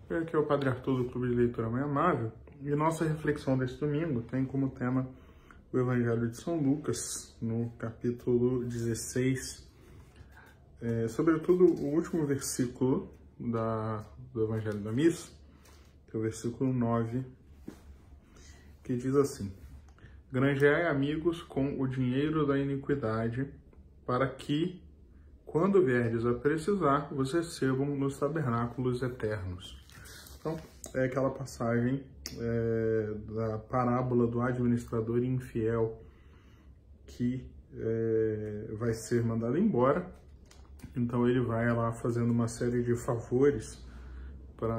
Aqui é o Padre Arthur do Clube de Leitura Mãe Amável, e nossa reflexão deste domingo tem como tema o Evangelho de São Lucas, no capítulo 16, sobretudo o último versículo do Evangelho da Missa, que é o versículo 9, que diz assim: granjeai amigos com o dinheiro da iniquidade, para que, quando vierdes a precisar, vos recebam nos tabernáculos eternos. Então, é aquela passagem da parábola do administrador infiel que vai ser mandado embora. Então, ele vai lá fazendo uma série de favores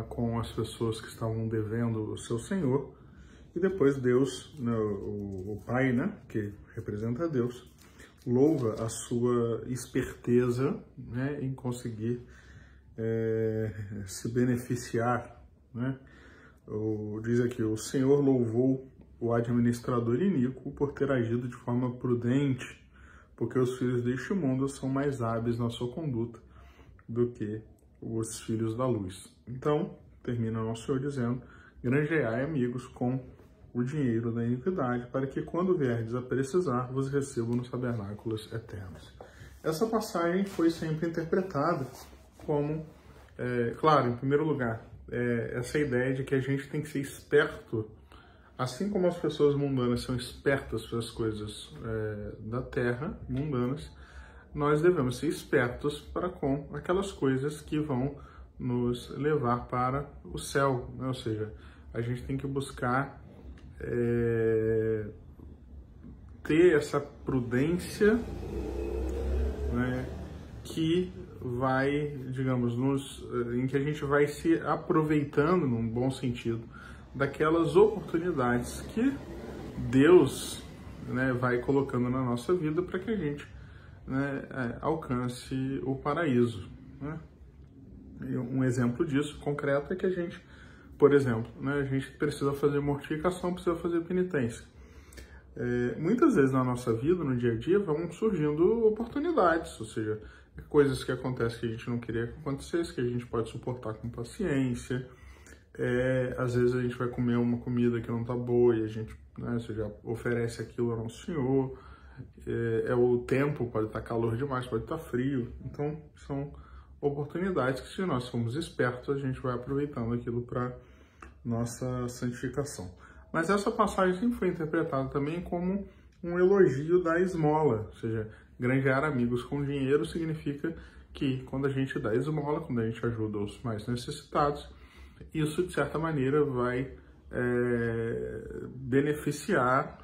com as pessoas que estavam devendo o seu senhor. E depois Deus, o Pai, que representa Deus, louva a sua esperteza, em conseguir se beneficiar. Diz aqui: o Senhor louvou o administrador iníquo por ter agido de forma prudente, porque os filhos deste mundo são mais hábeis na sua conduta do que os filhos da luz. Então, termina nosso Senhor dizendo: granjeai amigos com o dinheiro da iniquidade, para que, quando vierdes a precisar, vos recebam nos tabernáculos eternos. Essa passagem foi sempre interpretada como, claro, em primeiro lugar, essa ideia de que a gente tem que ser esperto, assim como as pessoas mundanas são espertas para as coisas da terra, mundanas, nós devemos ser espertos para com aquelas coisas que vão nos levar para o céu, Ou seja, a gente tem que buscar ter essa prudência, que vai, digamos, em que a gente vai se aproveitando, num bom sentido, daquelas oportunidades que Deus, vai colocando na nossa vida para que a gente alcance o paraíso. E um exemplo disso concreto é que a gente, por exemplo, a gente precisa fazer mortificação, precisa fazer penitência. Muitas vezes na nossa vida, no dia a dia, vão surgindo oportunidades, ou seja, coisas que acontecem que a gente não queria que acontecesse, que a gente pode suportar com paciência. Às vezes a gente vai comer uma comida que não está boa e a gente, você já oferece aquilo ao Nosso Senhor. O tempo pode estar calor demais, pode estar frio. Então, são oportunidades que, se nós formos espertos, a gente vai aproveitando aquilo para nossa santificação. Mas essa passagem sempre foi interpretada também como um elogio da esmola, ou seja, granjear amigos com dinheiro significa que, quando a gente dá esmola, quando a gente ajuda os mais necessitados, isso, de certa maneira, vai beneficiar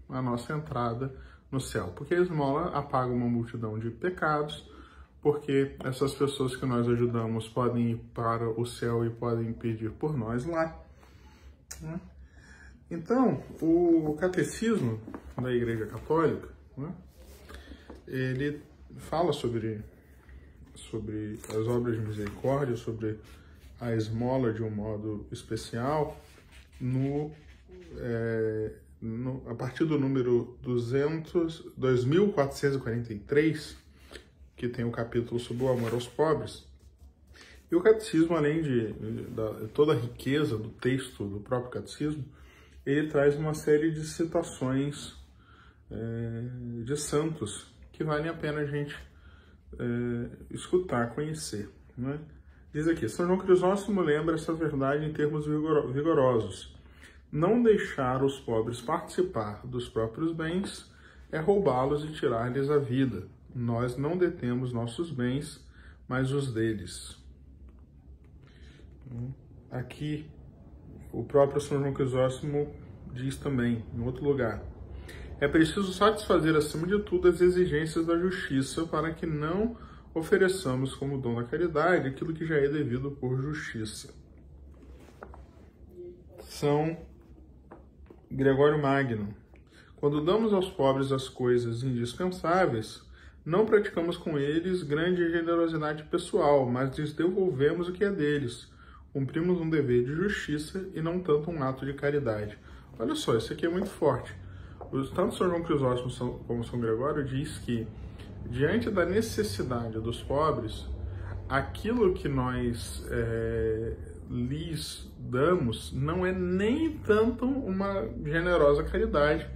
a nossa entrada no céu. Porque a esmola apaga uma multidão de pecados, porque essas pessoas que nós ajudamos podem ir para o céu e podem pedir por nós lá. Então, o Catecismo da Igreja Católica, ele fala sobre as obras de misericórdia, sobre a esmola de um modo especial, a partir do número 2443, que tem o capítulo sobre o amor aos pobres. E o Catecismo, além de toda a riqueza do texto do próprio Catecismo, ele traz uma série de citações de santos que vale a pena a gente escutar, conhecer. Diz aqui: São João Crisóstomo lembra essa verdade em termos vigorosos. Não deixar os pobres participar dos próprios bens é roubá-los e tirar-lhes a vida. Nós não detemos nossos bens, mas os deles. Aqui, o próprio São João Crisóstomo diz também, em outro lugar: é preciso satisfazer, acima de tudo, as exigências da justiça, para que não ofereçamos como dom da caridade aquilo que já é devido por justiça. São Gregório Magno: quando damos aos pobres as coisas indispensáveis, não praticamos com eles grande generosidade pessoal, mas lhes devolvemos o que é deles. Cumprimos um dever de justiça e não tanto um ato de caridade. Olha só, isso aqui é muito forte. Tanto São João Crisóstomo como São Gregório diz que, diante da necessidade dos pobres, aquilo que nós lhes damos não é nem tanto uma generosa caridade,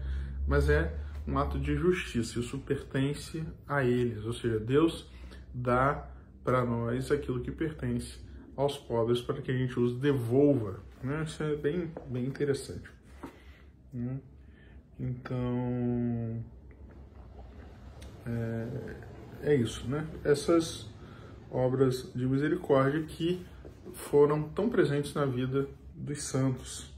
mas é um ato de justiça. Isso pertence a eles, ou seja, Deus dá para nós aquilo que pertence aos pobres para que a gente os devolva, né? Isso é bem interessante, né? Então, é isso, né? Essas obras de misericórdia que foram tão presentes na vida dos santos.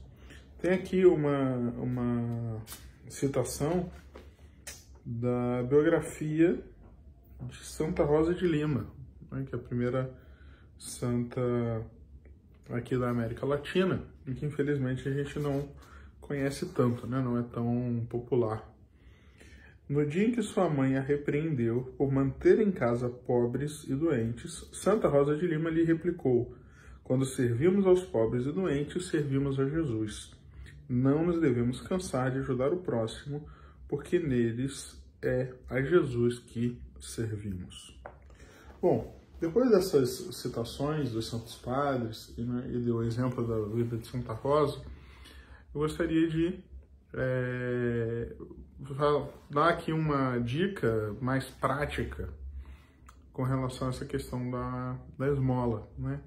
Tem aqui uma citação da biografia de Santa Rosa de Lima, né, que é a primeira santa aqui da América Latina, e que infelizmente a gente não conhece tanto, né, não é tão popular. No dia em que sua mãe a repreendeu por manter em casa pobres e doentes, Santa Rosa de Lima lhe replicou: quando servimos aos pobres e doentes, servimos a Jesus. Não nos devemos cansar de ajudar o próximo, porque neles é a Jesus que servimos. Bom, depois dessas citações dos Santos Padres e do exemplo da vida de Santa Rosa, eu gostaria de dar aqui uma dica mais prática com relação a essa questão da esmola, né?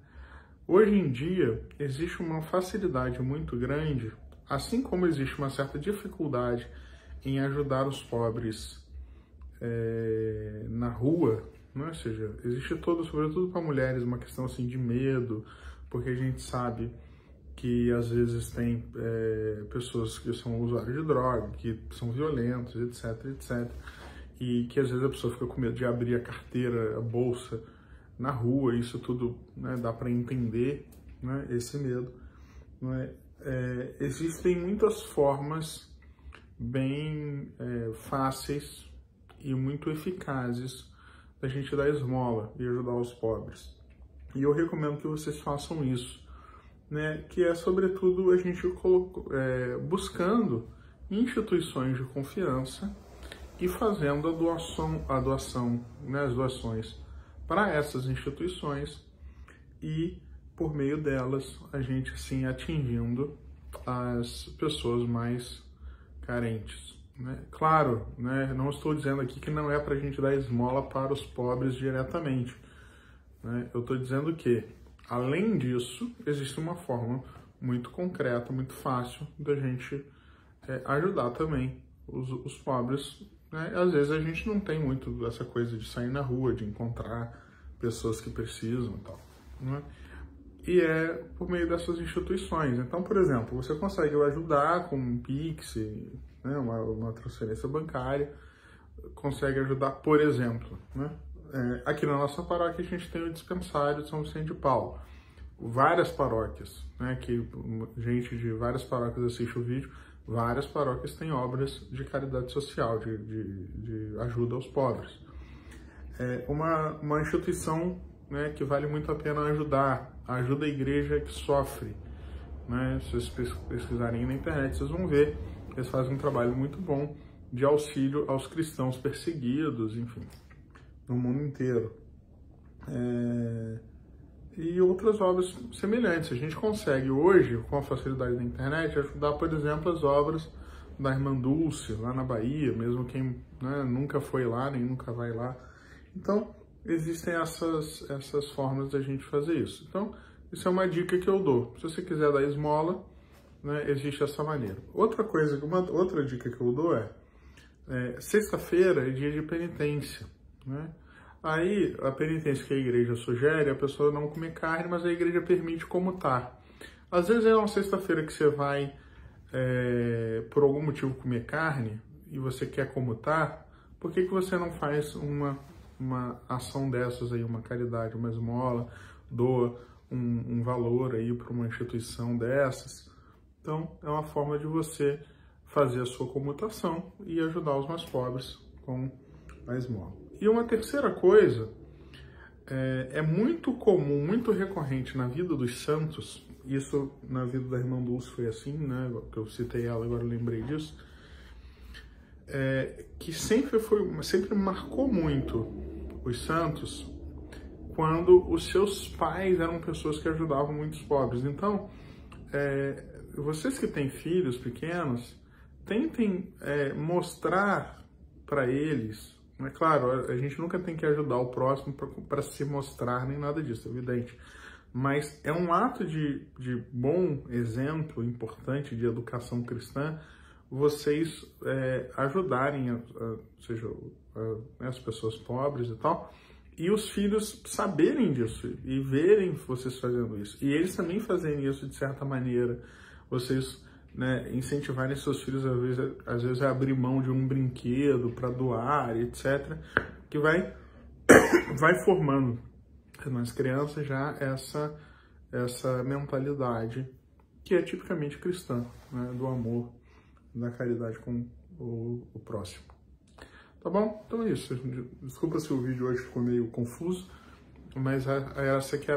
Hoje em dia, existe uma facilidade muito grande, assim como existe uma certa dificuldade em ajudar os pobres na rua, né? Ou seja, existe sobretudo para mulheres, uma questão assim de medo, porque a gente sabe que às vezes tem pessoas que são usuários de droga, que são violentos, etc, e que às vezes a pessoa fica com medo de abrir a carteira, a bolsa na rua. Isso tudo, né, dá para entender, né, esse medo, né? Existem muitas formas bem fáceis e muito eficazes da gente dar esmola e ajudar os pobres. E eu recomendo que vocês façam isso, né, que é sobretudo a gente buscando instituições de confiança e fazendo a doação, né, as doações para essas instituições, e por meio delas a gente assim atingindo as pessoas mais carentes, né? Claro, né, não estou dizendo aqui que não é para a gente dar esmola para os pobres diretamente, né? Eu estou dizendo que, além disso, existe uma forma muito concreta, muito fácil da gente ajudar também os pobres, né? Às vezes a gente não tem muito essa coisa de sair na rua, de encontrar pessoas que precisam e tal, né? E é por meio dessas instituições. Então, por exemplo, você consegue ajudar com um Pix, né, uma transferência bancária, consegue ajudar, por exemplo, né? Aqui na nossa paróquia a gente tem o dispensário de São Vicente de Paulo. Várias paróquias, né, que gente de várias paróquias assiste o vídeo, várias paróquias têm obras de caridade social, de ajuda aos pobres. Uma instituição, né, que vale muito a pena ajudar, ajuda a igreja que sofre, né? Se vocês pesquisarem na internet, vocês vão ver que eles fazem um trabalho muito bom de auxílio aos cristãos perseguidos, enfim, no mundo inteiro. E outras obras semelhantes. A gente consegue hoje, com a facilidade da internet, ajudar, por exemplo, as obras da Irmã Dulce, lá na Bahia, mesmo quem, né, nunca foi lá, nem nunca vai lá. Então, existem essas formas da gente fazer isso. Então, isso é uma dica que eu dou. Se você quiser dar esmola, né, existe essa maneira. Outra dica que eu dou sexta-feira é dia de penitência, né? Aí, a penitência que a igreja sugere é a pessoa não comer carne, mas a igreja permite comutar. Às vezes é uma sexta-feira que você vai, por algum motivo, comer carne e você quer comutar, por que você não faz uma ação dessas aí, uma caridade, uma esmola, doa um valor aí para uma instituição dessas? Então, é uma forma de você fazer a sua comutação e ajudar os mais pobres com a esmola. E uma terceira coisa, é muito comum, muito recorrente na vida dos santos, isso na vida da Irmã Dulce foi assim, né, que eu citei ela, agora eu lembrei disso, que sempre marcou muito os santos quando os seus pais eram pessoas que ajudavam muitos pobres. Então, vocês que têm filhos pequenos, tentem mostrar para eles. É claro, a gente nunca tem que ajudar o próximo para se mostrar, nem nada disso, é evidente. Mas é um ato de bom exemplo, importante, de educação cristã, vocês ajudarem as pessoas pobres e tal, e os filhos saberem disso e verem vocês fazendo isso. E eles também fazerem isso de certa maneira. Vocês incentivarem seus filhos, às vezes, a abrir mão de um brinquedo para doar, etc. Que vai formando nas crianças já essa mentalidade que é tipicamente cristã, né, do amor, da caridade com o próximo. Tá bom? Então é isso. Desculpa se o vídeo hoje ficou meio confuso, mas essa que é